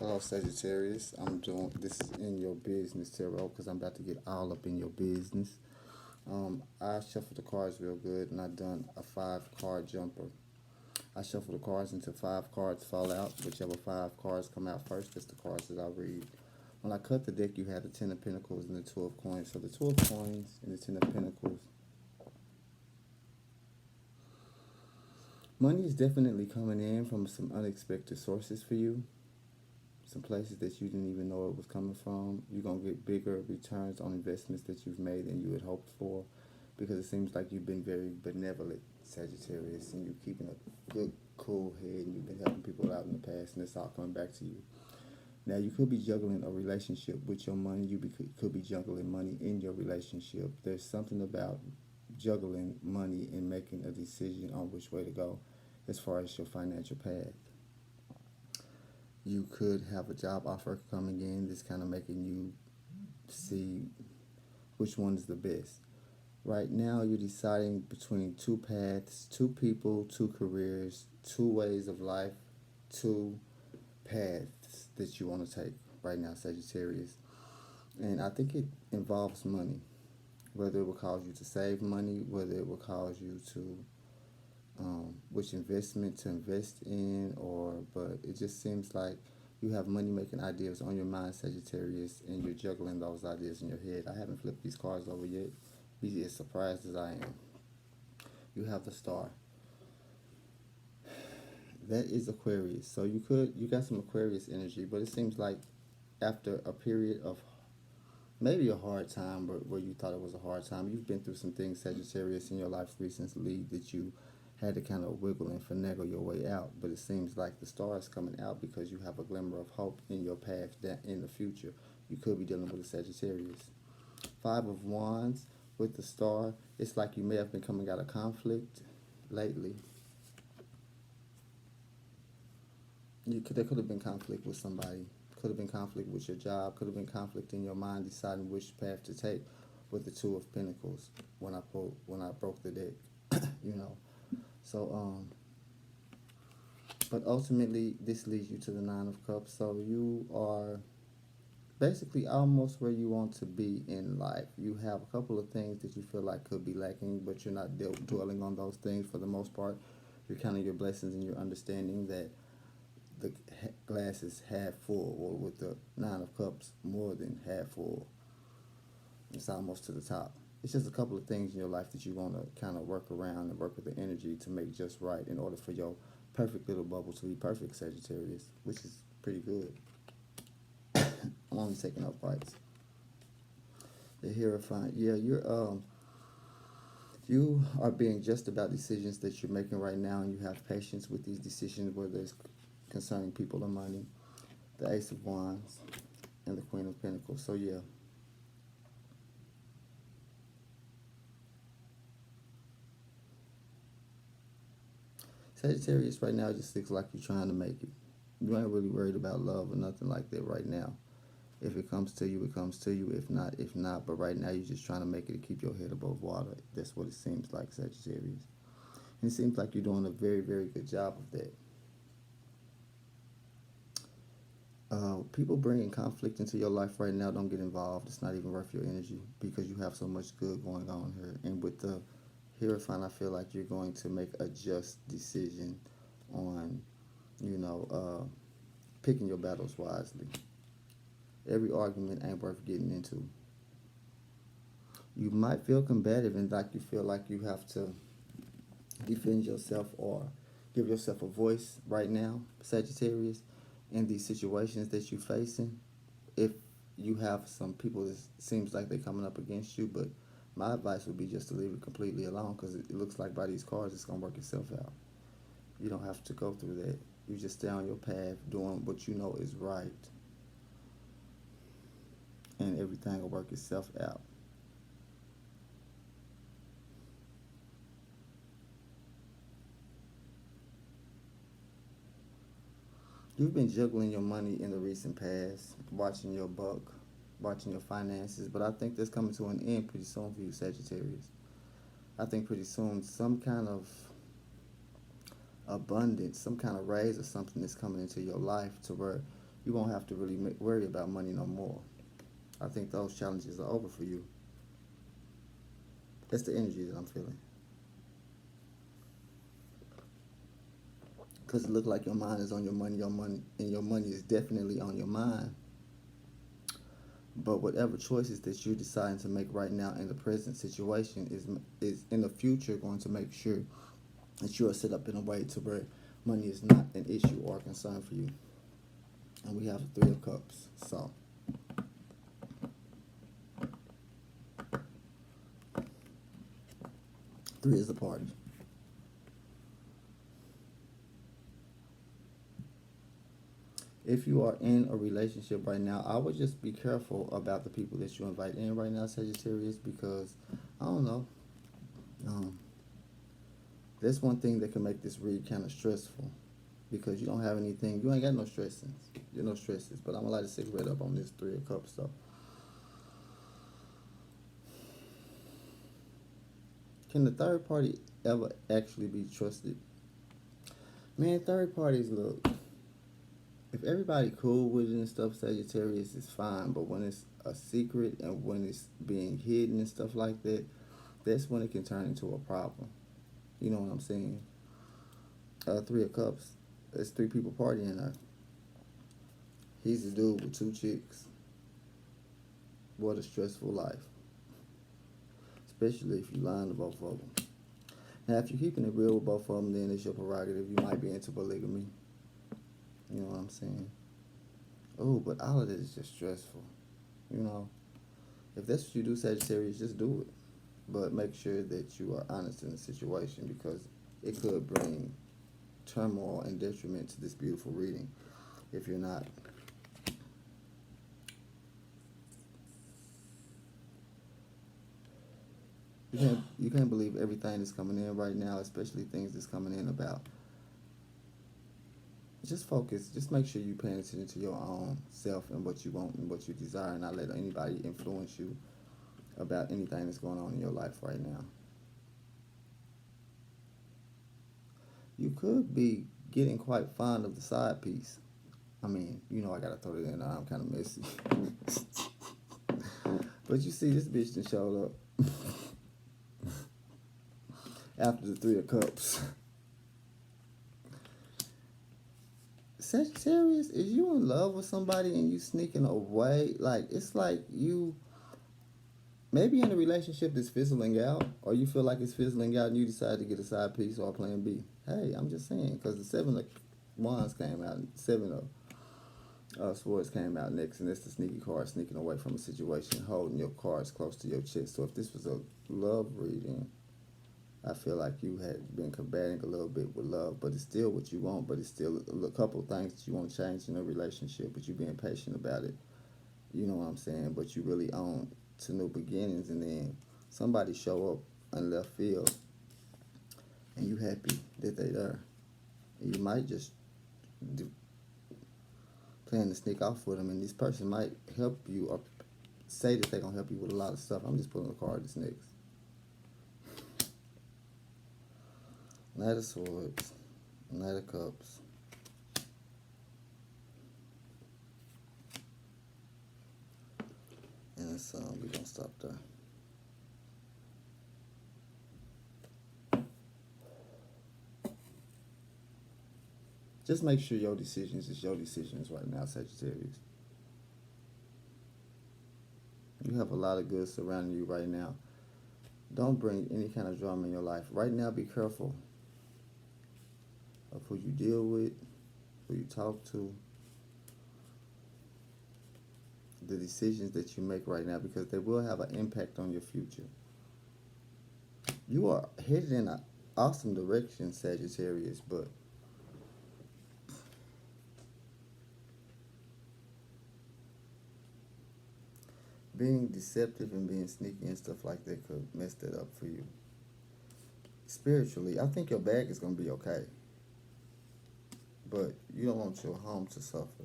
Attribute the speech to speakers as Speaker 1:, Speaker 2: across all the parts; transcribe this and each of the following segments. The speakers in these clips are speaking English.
Speaker 1: Hello, Sagittarius. I'm doing this is in your business tarot because I'm about to get all up in your business. I shuffled the cards real good and I done a 5 card jumper. I shuffle the cards until 5 cards fall out. Whichever 5 cards come out first, that's the cards that I read. When I cut the deck, you had the Ten of Pentacles and the Two of Coins. So the Two of Coins and the Ten of Pentacles. Money is definitely coming in from some unexpected sources for you. Some places that you didn't even know it was coming from. You're going to get bigger returns on investments that you've made than you had hoped for, because it seems like you've been very benevolent, Sagittarius, and you're keeping a good, cool head, and you've been helping people out in the past, and it's all coming back to you. Now, you could be juggling a relationship with your money. Could be juggling money in your relationship. There's something about juggling money and making a decision on which way to go as far as your financial path. You could have a job offer coming in that's kind of making you see which one is the best. Right now, you're deciding between two paths, two people, two careers, two ways of life, two paths that you want to take right now, Sagittarius. And I think it involves money, whether it will cause you to save money, whether it will cause you to which investment to invest in, but it just seems like you have money making ideas on your mind, Sagittarius, and you're juggling those ideas in your head. I haven't flipped these cards over yet. Be as surprised as I am. You have the Star. That is Aquarius. So you got some Aquarius energy, but it seems like after a period of maybe a hard time, but where you thought it was a hard time, you've been through some things, Sagittarius, in your life recently that you had to kind of wiggle and finagle your way out. But it seems like the Star is coming out because you have a glimmer of hope in your path that in the future. You could be dealing with a Sagittarius. 5 of Wands with the Star. It's like you may have been coming out of conflict lately. There could have been conflict with somebody. Could have been conflict with your job. Could have been conflict in your mind deciding which path to take with the Two of Pentacles when I broke the deck. you know. So but ultimately this leads you to the Nine of Cups. So you are basically almost where you want to be in life. You have a couple of things that you feel like could be lacking, but you're not dwelling on those things for the most part. You're counting your blessings and you're understanding that the glass is half full, or with the Nine of Cups, more than half full. It's almost to the top. It's just a couple of things in your life that you want to kind of work around and work with the energy to make just right in order for your perfect little bubble to be perfect, Sagittarius, which is pretty good. I'm only taking up parts. The Hierophant. Yeah, you are being just about decisions that you're making right now, and you have patience with these decisions, whether it's concerning people or money. The Ace of Wands and the Queen of Pentacles. So yeah. Sagittarius, right now it just looks like you're trying to make it. You ain't really worried about love or nothing like that right now. If it comes to you, it comes to you. If not, if not. But right now you're just trying to make it to keep your head above water. That's what it seems like, Sagittarius. And it seems like you're doing a very, very good job of that. People bringing conflict into your life right now, don't get involved. It's not even worth your energy because you have so much good going on here. And with the Hierophant, I feel like you're going to make a just decision on, picking your battles wisely. Every argument ain't worth getting into. You might feel combative and like you feel like you have to defend yourself or give yourself a voice right now, Sagittarius, in these situations that you're facing. If you have some people that seems like they're coming up against you, but my advice would be just to leave it completely alone, because it looks like by these cards it's going to work itself out. You don't have to go through that. You just stay on your path doing what you know is right, and everything will work itself out. You've been juggling your money in the recent past, watching your buck, watching your finances, but I think that's coming to an end pretty soon for you, Sagittarius. I think pretty soon some kind of abundance, some kind of raise or something is coming into your life to where you won't have to really worry about money no more. I think those challenges are over for you. That's the energy that I'm feeling. Because it looks like your mind is on your money, and your money is definitely on your mind. But whatever choices that you're deciding to make right now in the present situation is in the future going to make sure that you are set up in a way to where money is not an issue or a concern for you. And we have the Three of Cups. So three is the party. If you are in a relationship right now, I would just be careful about the people that you invite in right now, Sagittarius, because I don't know. Um, That's one thing that can make this read kind of stressful because you don't have anything. You ain't got no stresses. You're no stresses. But I'm gonna light a cigarette up on this Three of Cups though. Can the third party ever actually be trusted? Man, third parties look. If everybody cool with it and stuff, Sagittarius is fine. But when it's a secret and when it's being hidden and stuff like that, that's when it can turn into a problem. You know what I'm saying? Three of Cups. There's three people partying there. He's a dude with two chicks. What a stressful life. Especially if you lying to both of them. Now, if you're keeping it real with both of them, then it's your prerogative. You might be into polygamy. You know what I'm saying? Oh, but all of it is just stressful. You know, if that's what you do, Sagittarius, just do it. But make sure that you are honest in the situation because it could bring turmoil and detriment to this beautiful reading if you're not. You can't believe everything that's coming in right now, especially things that's coming in about. Just focus. Just make sure you're paying attention to your own self and what you want and what you desire, and not let anybody influence you about anything that's going on in your life right now. You could be getting quite fond of the side piece. I mean, I gotta throw it in there. I'm kind of messy. But you see, this bitch done showed up after the Three of Cups. Sagittarius, is you in love with somebody and you sneaking away? Like, it's like you maybe in a relationship that's fizzling out, or you feel like it's fizzling out and you decide to get a side piece or a plan B. Hey, I'm just saying, because the Seven of Wands came out, Seven of Swords came out next, and that's the sneaky card, sneaking away from a situation, holding your cards close to your chest. So if this was a love reading, I feel like you had been combating a little bit with love, but it's still what you want, but it's still a couple of things that you want to change in a relationship, but you being patient about it. You know what I'm saying? But you really own to new beginnings, and then somebody show up in left field, and you happy that they there. And you might just plan to sneak off with them, and this person might help you or say that they're going to help you with a lot of stuff. I'm just pulling a card that's next. Knight of Swords, Knight of Cups. And it's, we're going to stop there. Just make sure your decisions is your decisions right now, Sagittarius. You have a lot of good surrounding you right now. Don't bring any kind of drama in your life. Right now, be careful of who you deal with, who you talk to, the decisions that you make right now, because they will have an impact on your future. You are headed in an awesome direction, Sagittarius, but being deceptive and being sneaky and stuff like that could mess that up for you. Spiritually, I think your bag is going to be okay. But you don't want your home to suffer.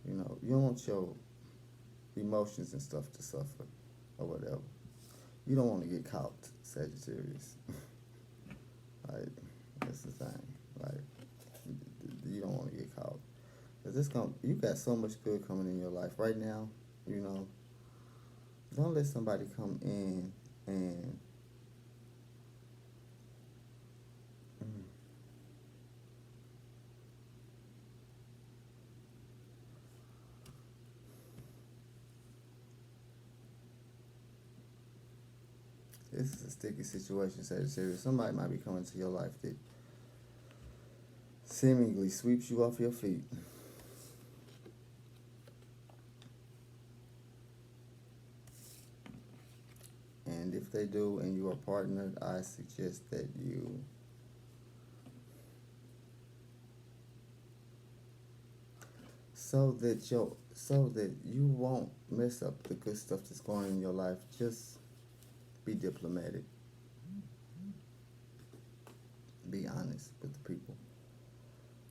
Speaker 1: You don't want your emotions and stuff to suffer or whatever. You don't want to get caught, Sagittarius. Like, that's the thing. Like, you don't want to get caught. Because it's gonna, you got so much good coming in your life right now. You know, don't let somebody come in and mm, this is a sticky situation, Sagittarius. Somebody might be coming to your life that seemingly sweeps you off your feet. And if they do and you are partnered, I suggest that you so that you won't mess up the good stuff that's going on in your life, just be diplomatic. Be honest with the people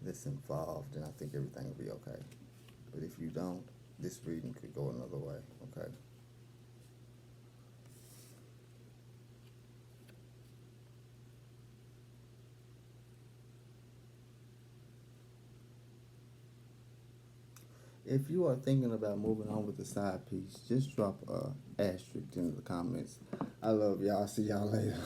Speaker 1: that's involved, and I think everything will be okay. But if you don't, this reading could go another way, okay? If you are thinking about moving on with the side piece, just drop a asterisk in the comments. I love y'all. See y'all later.